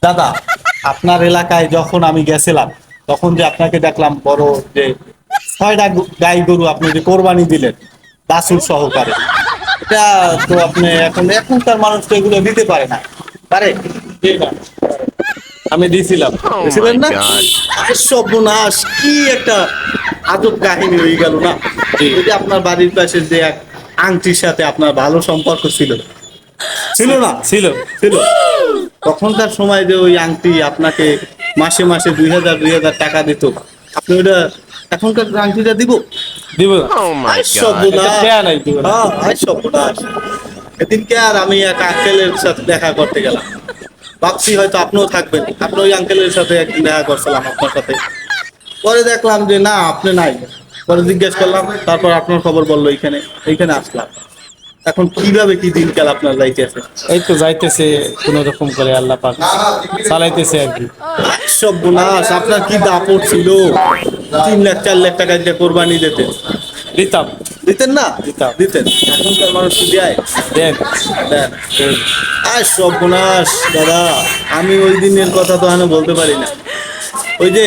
দাদা, আপনার এলাকায় যখন আমি গেছিলাম তখন যে আপনাকে দেখলাম বড় যে 6টা গাই গরু আপনি যে কোরবানি দিলেন বাছুর সহকারে, এটা তো আপনি এখনকার মানুষ তো এগুলো দিতে পারে না, পারে? দেয় না। আমি দিছিলাম। Oh বুঝলেন my না? God. আর সর্বনাশ, কি একটা আজব কাহিনী হয়ে গেল না? জি। ওই যে আপনার বাড়ির পাশে যে এক আংটির সাথে আপনার ভালো সম্পর্ক ছিল, ছিল না? ছিল। ছিল। তখনকার সময় যে ওই আংটি আপনাকে মাসে মাসে 2,000 টাকা দিত, আপনি ওইটা এখনকার আংটিটা দিব? দিব না। আয় Oh my God. সর্বনাশ। এটা দেয়া নাই, দিব না। হ্যাঁ, আয় সর্বনাশ। এদিনকে আর আমি এক আঙ্কেলের সাথে দেখা করতে গেলাম, ভাবছি হয়তো আপনিও থাকবেন, আপনি ওই আঙ্কেলের সাথে একদিন দেখা করছিলাম আপনার সাথে। পরে দেখলাম যে না, আপনি নাই। পরে জিজ্ঞেস করলাম, তারপর আপনার খবর বললো এইখানে, এইখানে আসলাম। এখন কিভাবে কি দিনকাল আপনার যাইতেছে? এই তো যাইতেছে কোন রকম করে, আল্লাহ পাক চালাইতেছে আর কি। সর্বনাশ, আপনার কি দাপট ছিল! 3 লাখ 4 লাখ টাকা দিয়ে কোরবানি দিতেন, দিতাম। দিতেন না? দিতাম। দিতেন। এখনকার মানুষ কি দেয়? দেন। দেন। আর সর্বনাশ দাদা, আমি ওই দিনের কথা তো এখনো বলতে পারি না। ওই যে